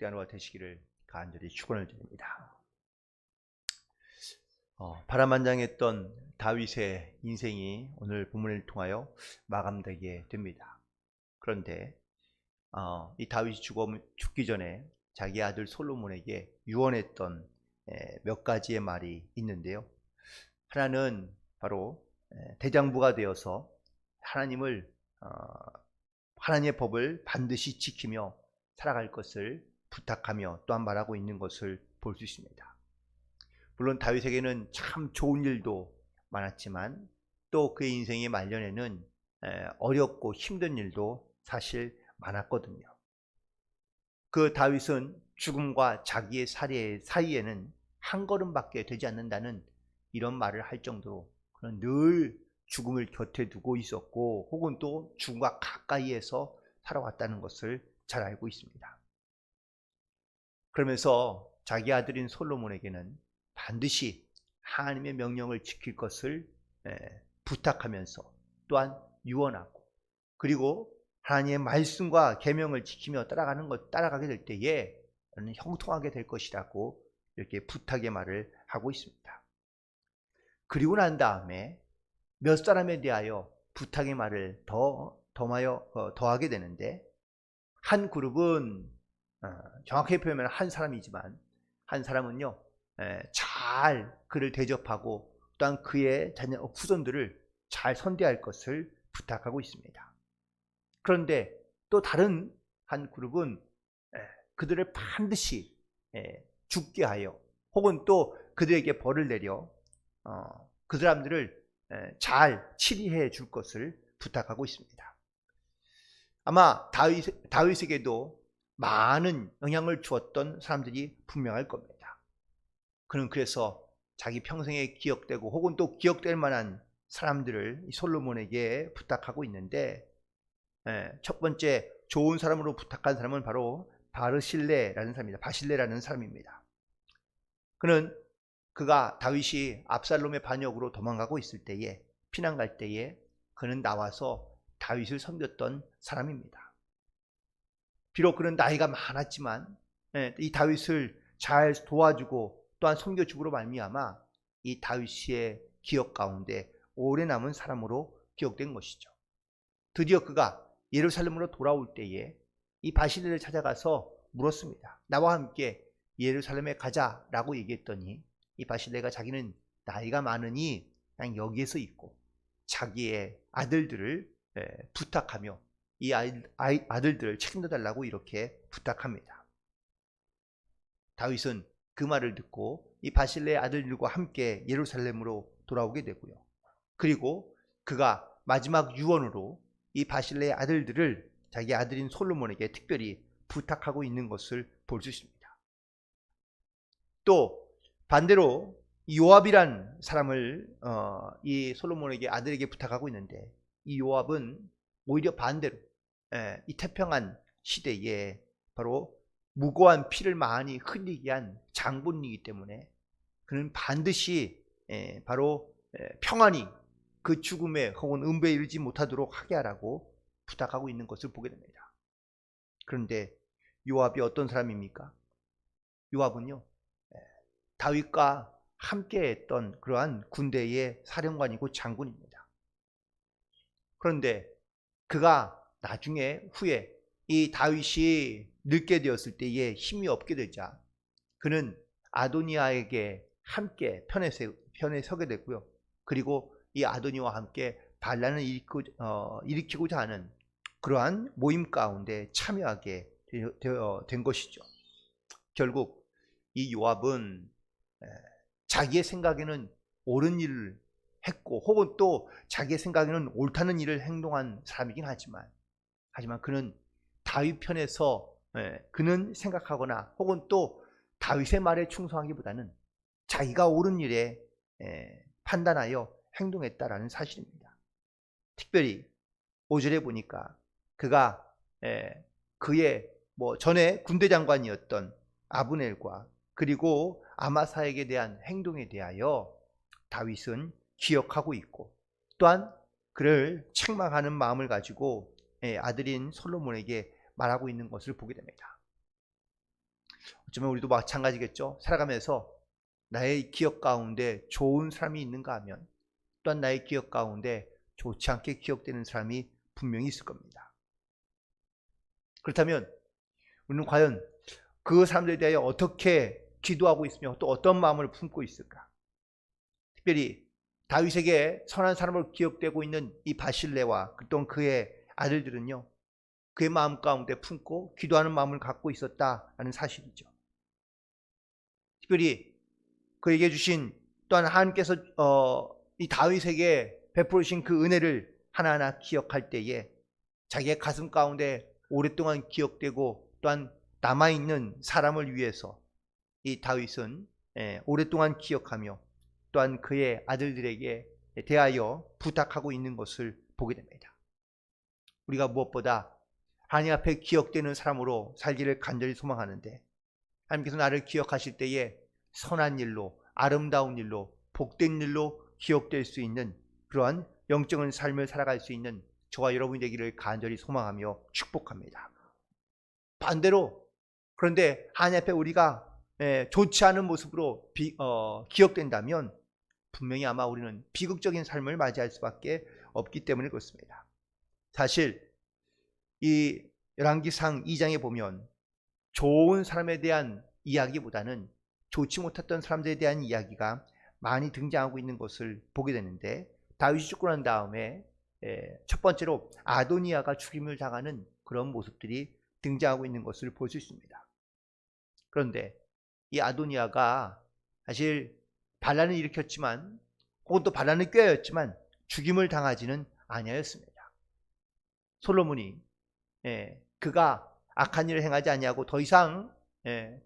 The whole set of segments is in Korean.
복된 하루가 되시기를 간절히 축원을 드립니다. 파란만장했던 다윗의 인생이 오늘 본문을 통하여 마감되게 됩니다. 그런데 이 다윗이 죽기 전에 자기 아들 솔로몬에게 유언했던 몇 가지의 말이 있는데요. 하나는 바로 대장부가 되어서 하나님의 법을 반드시 지키며 살아갈 것을 부탁하며 또한 말하고 있는 것을 볼 수 있습니다. 물론 다윗에게는 참 좋은 일도 많았지만 또 그의 인생의 말년에는 어렵고 힘든 일도 사실 많았거든요. 그 다윗은 죽음과 자기의 사이에는 한 걸음밖에 되지 않는다는 이런 말을 할 정도로 그는 늘 죽음을 곁에 두고 있었고 혹은 또 죽음과 가까이에서 살아왔다는 것을 잘 알고 있습니다. 그러면서 자기 아들인 솔로몬에게는 반드시 하나님의 명령을 지킬 것을 부탁하면서 또한 유언하고, 그리고 하나님의 말씀과 계명을 지키며 따라가게 될 때에 너는 형통하게 될 것이라고 이렇게 부탁의 말을 하고 있습니다. 그리고 난 다음에 몇 사람에 대하여 부탁의 말을 더하게 되는데, 한 그룹은 정확하게 표현하면 한 사람이지만 한 사람은요 잘 그를 대접하고 또한 그의 후손들을 잘 선대할 것을 부탁하고 있습니다. 그런데 또 다른 한 그룹은 그들을 반드시 죽게 하여 혹은 또 그들에게 벌을 내려 그 사람들을 잘 치리해 줄 것을 부탁하고 있습니다. 아마 다윗에게도 많은 영향을 주었던 사람들이 분명할 겁니다. 그는 그래서 자기 평생에 기억되고 혹은 또 기억될 만한 사람들을 솔로몬에게 부탁하고 있는데, 첫 번째 좋은 사람으로 부탁한 사람은 바로 바르실레라는 사람입니다. 바실레라는 사람입니다. 그가 다윗이 압살롬의 반역으로 도망가고 있을 때에, 피난 갈 때에 그는 나와서 다윗을 섬겼던 사람입니다. 비록 그는 나이가 많았지만 이 다윗을 잘 도와주고 또한 섬겨주고로 말미암아 이 다윗의 기억 가운데 오래 남은 사람으로 기억된 것이죠. 드디어 그가 예루살렘으로 돌아올 때에 이 바실레를 찾아가서 물었습니다. 나와 함께 예루살렘에 가자라고 얘기했더니 이 바실레가 자기는 나이가 많으니 그냥 여기에서 있고 자기의 아들들을 부탁하며 이 아들들을 책임져 달라고 이렇게 부탁합니다. 다윗은 그 말을 듣고 이 바실레의 아들들과 함께 예루살렘으로 돌아오게 되고요. 그리고 그가 마지막 유언으로 이 바실레의 아들들을 자기 아들인 솔로몬에게 특별히 부탁하고 있는 것을 볼 수 있습니다. 또 반대로 요압이란 사람을 이 솔로몬에게 아들에게 부탁하고 있는데, 이 요압은 오히려 반대로 이 태평한 시대에 바로 무고한 피를 많이 흘리게 한 장군이기 때문에 그는 반드시 바로 평안히 그 죽음에 혹은 음배에 이르지 못하도록 하게 하라고 부탁하고 있는 것을 보게 됩니다. 그런데 요압이 어떤 사람입니까? 요압은요 다윗과 함께 했던 그러한 군대의 사령관이고 장군입니다. 그런데 그가 나중에 후에 이 다윗이 늙게 되었을 때에 힘이 없게 되자 그는 아도니아에게 함께 편에 서게 되고요. 그리고 이 아도니아와 함께 반란을 일으키고자 하는 그러한 모임 가운데 참여하게 된 것이죠. 결국 이 요압은 자기의 생각에는 옳은 일을 했고 혹은 또 자기의 생각에는 옳다는 일을 행동한 사람이긴 하지만 그는 다윗 편에서 그는 생각하거나 혹은 또 다윗의 말에 충성하기보다는 자기가 옳은 일에 판단하여 행동했다라는 사실입니다. 특별히 5절에 보니까 그가 그의 전에 군대 장관이었던 아브넬과 그리고 아마사에게 대한 행동에 대하여 다윗은 기억하고 있고 또한 그를 책망하는 마음을 가지고 아들인 솔로몬에게 말하고 있는 것을 보게 됩니다. 어쩌면 우리도 마찬가지겠죠. 살아가면서 나의 기억 가운데 좋은 사람이 있는가 하면 또한 나의 기억 가운데 좋지 않게 기억되는 사람이 분명히 있을 겁니다. 그렇다면 우리는 과연 그 사람들에 대하여 어떻게 기도하고 있으며 또 어떤 마음을 품고 있을까? 특별히 다윗에게 선한 사람으로 기억되고 있는 이 바실레와 또한 그의 아들들은요, 그의 마음 가운데 품고 기도하는 마음을 갖고 있었다는 사실이죠. 특별히 그에게 주신 또한 하나님께서 이 다윗에게 베풀으신 그 은혜를 하나하나 기억할 때에 자기의 가슴 가운데 오랫동안 기억되고 또한 남아있는 사람을 위해서 이 다윗은 오랫동안 기억하며 또한 그의 아들들에게 대하여 부탁하고 있는 것을 보게 됩니다. 우리가 무엇보다 하나님 앞에 기억되는 사람으로 살기를 간절히 소망하는데 하나님께서 나를 기억하실 때에 선한 일로, 아름다운 일로, 복된 일로 기억될 수 있는 그러한 영적인 삶을 살아갈 수 있는 저와 여러분이 되기를 간절히 소망하며 축복합니다. 반대로 그런데 하나님 앞에 우리가 좋지 않은 모습으로 기억된다면 분명히 아마 우리는 비극적인 삶을 맞이할 수밖에 없기 때문에 그렇습니다. 사실 이 열왕기상 2장에 보면 좋은 사람에 대한 이야기보다는 좋지 못했던 사람들에 대한 이야기가 많이 등장하고 있는 것을 보게 되는데 다윗이 죽고 난 다음에 첫 번째로 아도니아가 죽임을 당하는 그런 모습들이 등장하고 있는 것을 볼 수 있습니다. 그런데 이 아도니아가 사실 반란을 일으켰지만 혹은 또 반란을 꾀하였지만 죽임을 당하지는 아니하였습니다. 솔로몬이 그가 악한 일을 행하지 아니하고 더 이상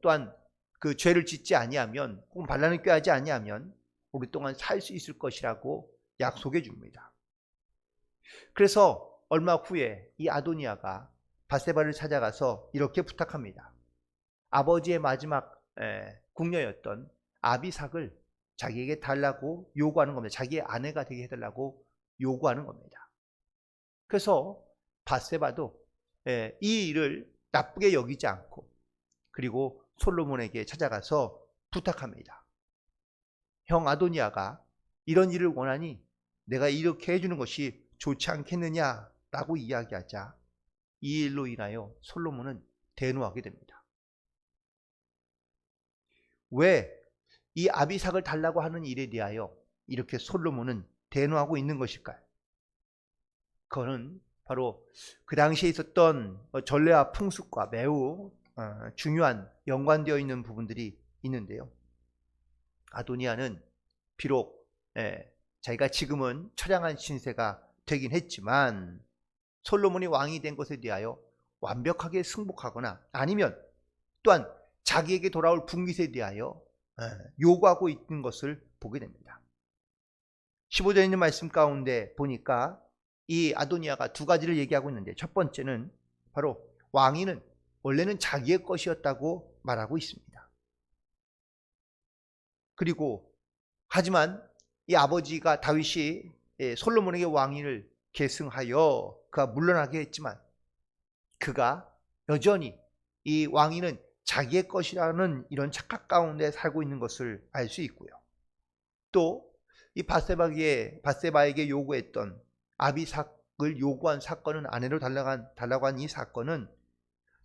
또한 그 죄를 짓지 아니하면 혹은 반란을 꾀하지 아니하면 오랫동안 살 수 있을 것이라고 약속해 줍니다. 그래서 얼마 후에 이 아도니아가 밧세바를 찾아가서 이렇게 부탁합니다. 아버지의 마지막 궁녀였던 아비삭을 자기에게 달라고 요구하는 겁니다. 자기의 아내가 되게 해달라고 요구하는 겁니다. 그래서 밧세바도 이 일을 나쁘게 여기지 않고 그리고 솔로몬에게 찾아가서 부탁합니다. 형 아도니아가 이런 일을 원하니 내가 이렇게 해주는 것이 좋지 않겠느냐라고 이야기하자 이 일로 인하여 솔로몬은 대노하게 됩니다. 왜 이 아비삭을 달라고 하는 일에 대하여 이렇게 솔로몬은 대노하고 있는 것일까요? 그거는 바로 그 당시에 있었던 전례와 풍습과 매우 중요한 연관되어 있는 부분들이 있는데요. 아도니아는 비록 자기가 지금은 처량한 신세가 되긴 했지만 솔로몬이 왕이 된 것에 대하여 완벽하게 승복하거나 아니면 또한 자기에게 돌아올 분깃에 대하여 요구하고 있는 것을 보게 됩니다. 15절에 있는 말씀 가운데 보니까 이 아도니아가 두 가지를 얘기하고 있는데 첫 번째는 바로 왕위는 원래는 자기의 것이었다고 말하고 있습니다. 그리고 하지만 이 아버지가 다윗이 솔로몬에게 왕위를 계승하여 그가 물러나게 했지만 그가 여전히 이 왕위는 자기의 것이라는 이런 착각 가운데 살고 있는 것을 알 수 있고요. 또 이 밧세바에게 요구했던 아비삭을 요구한 사건은 아내로 달라고 한 이 사건은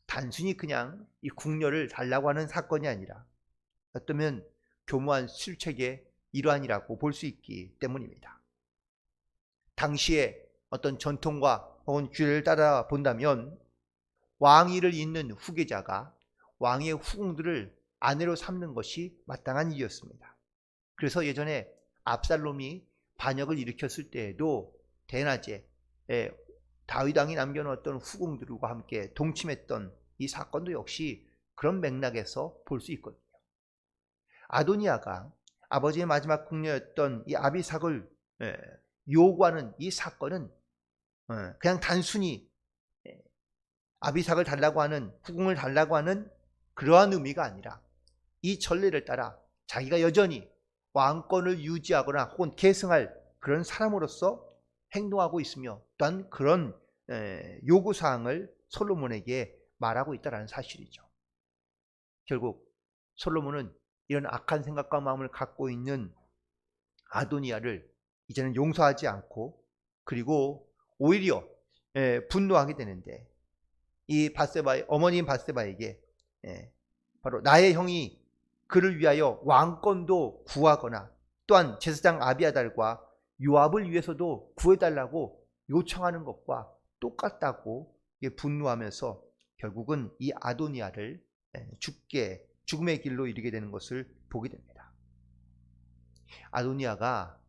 단순히 그냥 이 궁녀를 달라고 하는 사건이 아니라 어쩌면 교묘한 술책의 일환이라고 볼 수 있기 때문입니다. 당시의 어떤 전통과 혹은 규례를 따라 본다면 왕위를 잇는 후계자가 왕의 후궁들을 아내로 삼는 것이 마땅한 일이었습니다. 그래서 예전에 압살롬이 반역을 일으켰을 때에도 대낮에 다윗 왕이 남겨놓았던 후궁들과 함께 동침했던 이 사건도 역시 그런 맥락에서 볼 수 있거든요. 아도니아가 아버지의 마지막 궁녀였던 이 아비삭을 요구하는 이 사건은 그냥 단순히 아비삭을 달라고 하는 후궁을 달라고 하는 그러한 의미가 아니라 이 전례를 따라 자기가 여전히 왕권을 유지하거나 혹은 계승할 그런 사람으로서 행동하고 있으며 또한 그런 요구사항을 솔로몬에게 말하고 있다는 사실이죠. 결국 솔로몬은 이런 악한 생각과 마음을 갖고 있는 아도니아를 이제는 용서하지 않고 그리고 오히려 분노하게 되는데, 이 바세바의 어머니인 바세바에게 바로 나의 형이 그를 위하여 왕권도 구하거나 또한 제사장 아비아달과 요압을 위해서도 구해달라고 요청하는 것과 똑같다고 분노하면서 결국은 이 아도니아를 죽음의 길로 이르게 되는 것을 보게 됩니다. 아도니아가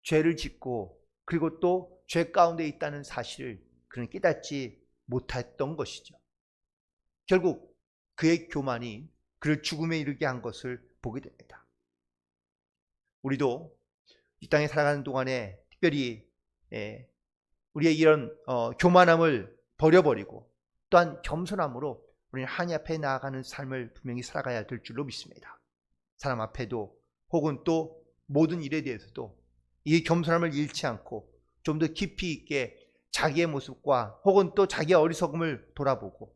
죄를 짓고 그리고 또 죄 가운데 있다는 사실을 그는 깨닫지 못했던 것이죠. 결국 그의 교만이 그를 죽음에 이르게 한 것을 보게 됩니다. 우리도 이 땅에 살아가는 동안에 특별히 우리의 이런 교만함을 버려버리고 또한 겸손함으로 우리는 하나님 앞에 나아가는 삶을 분명히 살아가야 될 줄로 믿습니다. 사람 앞에도 혹은 또 모든 일에 대해서도 이 겸손함을 잃지 않고 좀 더 깊이 있게 자기의 모습과 혹은 또 자기의 어리석음을 돌아보고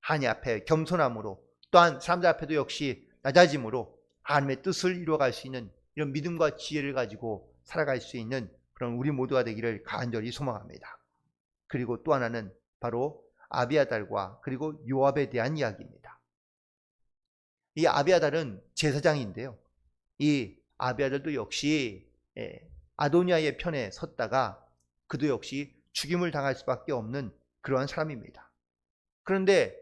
하나님 앞에 겸손함으로 또한 사람들 앞에도 역시 낮아짐으로 하나님의 뜻을 이루어갈 수 있는 이런 믿음과 지혜를 가지고 살아갈 수 있는 그런 우리 모두가 되기를 간절히 소망합니다. 그리고 또 하나는 바로 아비아달과 그리고 요압에 대한 이야기입니다. 이 아비아달은 제사장인데요, 이 아비아달도 역시 아도니아의 편에 섰다가 그도 역시 죽임을 당할 수밖에 없는 그러한 사람입니다. 그런데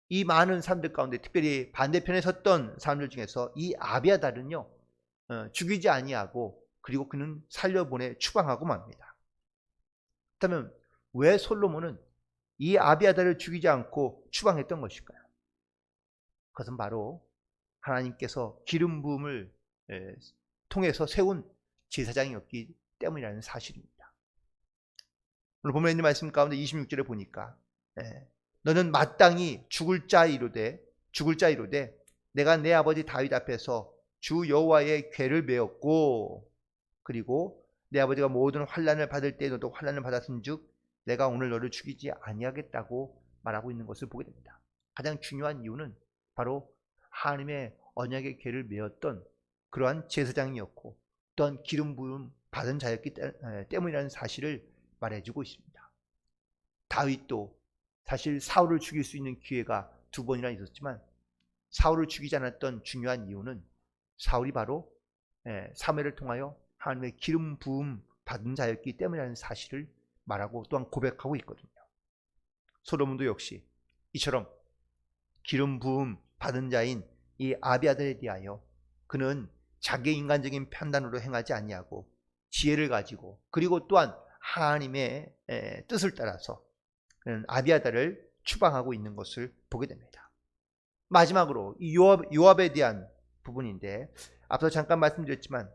이 많은 사람들 가운데 특별히 반대편에 섰던 사람들 중에서 이 아비아달은요 죽이지 아니하고 그리고 그는 살려보내 추방하고 맙니다. 그렇다면 왜 솔로몬은 이 아비아달을 죽이지 않고 추방했던 것일까요? 그것은 바로 하나님께서 기름 부음을 통해서 세운 제사장이었기 때문이라는 사실입니다. 오늘 본문에 있는 말씀 가운데 26절에 보니까 너는 마땅히 죽을 자이로되 내가 내 아버지 다윗 앞에서 주 여호와의 궤를 메었고 그리고 내 아버지가 모든 환난을 받을 때 너도 환난을 받았은즉 내가 오늘 너를 죽이지 아니하겠다고 말하고 있는 것을 보게 됩니다. 가장 중요한 이유는 바로 하나님의 언약의 궤를 메었던 그러한 제사장이었고 또한 기름 부음 받은 자였기 때문이라는 사실을 말해주고 있습니다. 다윗도 사실 사울을 죽일 수 있는 기회가 2번이나 있었지만 사울을 죽이지 않았던 중요한 이유는 사울이 바로 사무엘을 통하여 하나님의 기름 부음 받은 자였기 때문이라는 사실을 말하고 또한 고백하고 있거든요. 솔로몬도 역시 이처럼 기름 부음 받은 자인 이 아비아달에 대하여 그는 자기의 인간적인 판단으로 행하지 아니하고 지혜를 가지고 그리고 또한 하나님의 뜻을 따라서 그는 아비아달을 추방하고 있는 것을 보게 됩니다. 마지막으로 이 요압에 대한 부분인데 앞서 잠깐 말씀드렸지만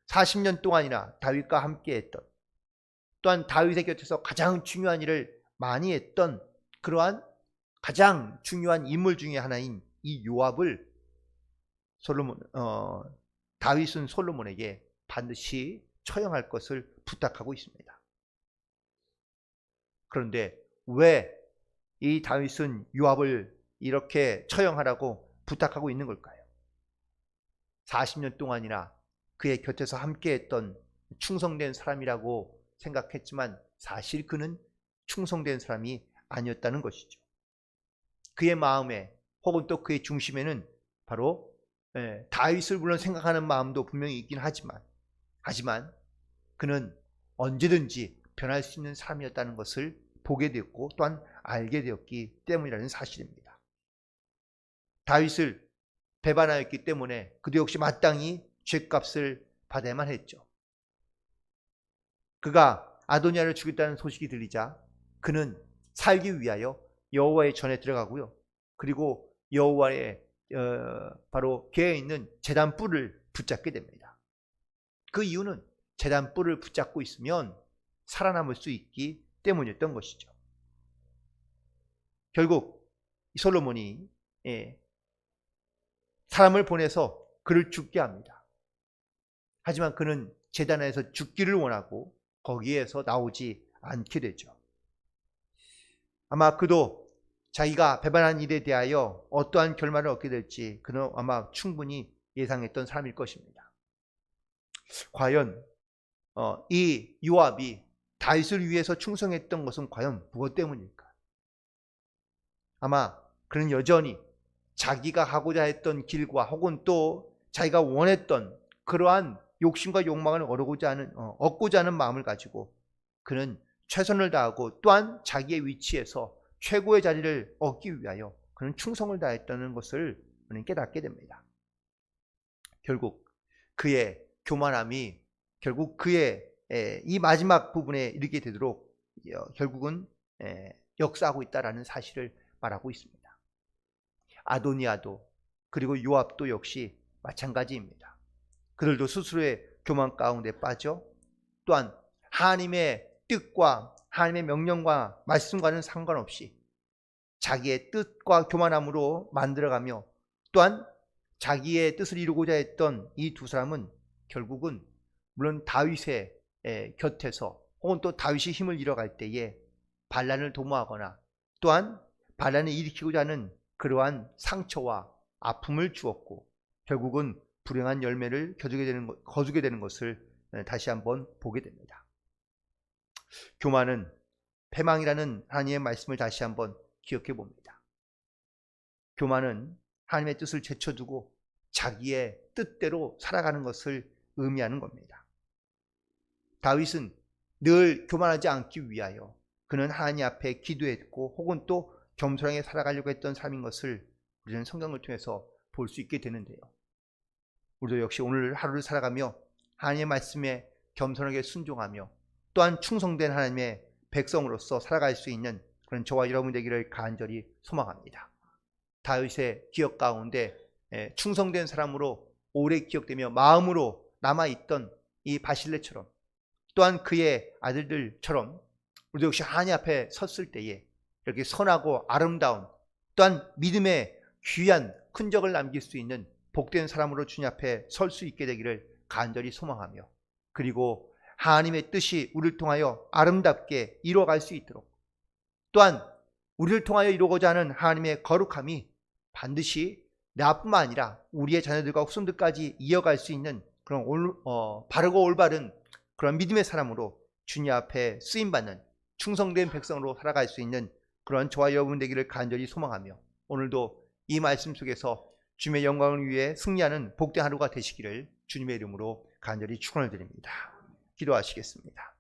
40년 동안이나 다윗과 함께 했던 또한 다윗의 곁에서 가장 중요한 일을 많이 했던 그러한 가장 중요한 인물 중에 하나인 이 요압을 다윗은 솔로몬에게 반드시 처형할 것을 부탁하고 있습니다. 그런데 왜 이 다윗은 요압을 이렇게 처형하라고 부탁하고 있는 걸까요? 40년 동안이나 그의 곁에서 함께했던 충성된 사람이라고 생각했지만 사실 그는 충성된 사람이 아니었다는 것이죠. 그의 마음에 혹은 또 그의 중심에는 바로 다윗을 물론 생각하는 마음도 분명히 있긴 하지만 그는 언제든지 변할 수 있는 사람이었다는 것을 보게 되었고 또한 알게 되었기 때문이라는 사실입니다. 다윗을 배반하였기 때문에 그도 역시 마땅히 죗값을 받아야만 했죠. 그가 아도니아를 죽였다는 소식이 들리자 그는 살기 위하여 여호와의 전에 들어가고요. 그리고 여호와의 바로 궤에 있는 제단 뿔을 붙잡게 됩니다. 그 이유는 제단 뿔을 붙잡고 있으면 살아남을 수 있기 때문이었던 것이죠. 결국 솔로몬이 사람을 보내서 그를 죽게 합니다. 하지만 그는 제단에서 죽기를 원하고 거기에서 나오지 않게 되죠. 아마 그도 자기가 배반한 일에 대하여 어떠한 결말을 얻게 될지 그는 아마 충분히 예상했던 사람일 것입니다. 과연 이 요압이 다윗을 위해서 충성했던 것은 과연 무엇 때문일까? 아마 그는 여전히 자기가 하고자 했던 길과 혹은 또 자기가 원했던 그러한 욕심과 욕망을 얻고자 하는 마음을 가지고 그는 최선을 다하고 또한 자기의 위치에서 최고의 자리를 얻기 위하여 그는 충성을 다했다는 것을 우리는 깨닫게 됩니다. 결국 그의 교만함이 결국 그의 이 마지막 부분에 이르게 되도록 결국은 역사하고 있다는 사실을 말하고 있습니다. 아도니아도 그리고 요압도 역시 마찬가지입니다. 그들도 스스로의 교만 가운데 빠져 또한 하나님의 뜻과 하나님의 명령과 말씀과는 상관없이 자기의 뜻과 교만함으로 만들어가며 또한 자기의 뜻을 이루고자 했던 이 두 사람은 결국은 물론 다윗의 곁에서 혹은 또 다윗이 힘을 잃어갈 때에 반란을 도모하거나 또한 반란을 일으키고자 하는 그러한 상처와 아픔을 주었고 결국은 불행한 열매를 거두게 되는 것을 다시 한번 보게 됩니다. 교만은 패망이라는 하나님의 말씀을 다시 한번 기억해 봅니다. 교만은 하나님의 뜻을 제쳐두고 자기의 뜻대로 살아가는 것을 의미하는 겁니다. 다윗은 늘 교만하지 않기 위하여 그는 하나님 앞에 기도했고 혹은 또 겸손하게 살아가려고 했던 삶인 것을 우리는 성경을 통해서 볼 수 있게 되는데요. 우리도 역시 오늘 하루를 살아가며 하나님의 말씀에 겸손하게 순종하며 또한 충성된 하나님의 백성으로서 살아갈 수 있는 그런 저와 여러분 되기를 간절히 소망합니다. 다윗의 기억 가운데 충성된 사람으로 오래 기억되며 마음으로 남아있던 이 바실레처럼 또한 그의 아들들처럼 우리도 역시 하나님 앞에 섰을 때에 이렇게 선하고 아름다운 또한 믿음의 귀한 흔적을 남길 수 있는 복된 사람으로 주님 앞에 설 수 있게 되기를 간절히 소망하며 그리고 하나님의 뜻이 우리를 통하여 아름답게 이루어갈 수 있도록 또한 우리를 통하여 이루고자 하는 하나님의 거룩함이 반드시 나뿐만 아니라 우리의 자녀들과 후손들까지 이어갈 수 있는 그런 바르고 올바른 그런 믿음의 사람으로 주님 앞에 쓰임받는 충성된 백성으로 살아갈 수 있는 그런 저와 여러분 되기를 간절히 소망하며 오늘도 이 말씀 속에서 주님의 영광을 위해 승리하는 복된 하루가 되시기를 주님의 이름으로 간절히 축원을 드립니다. 기도하시겠습니다.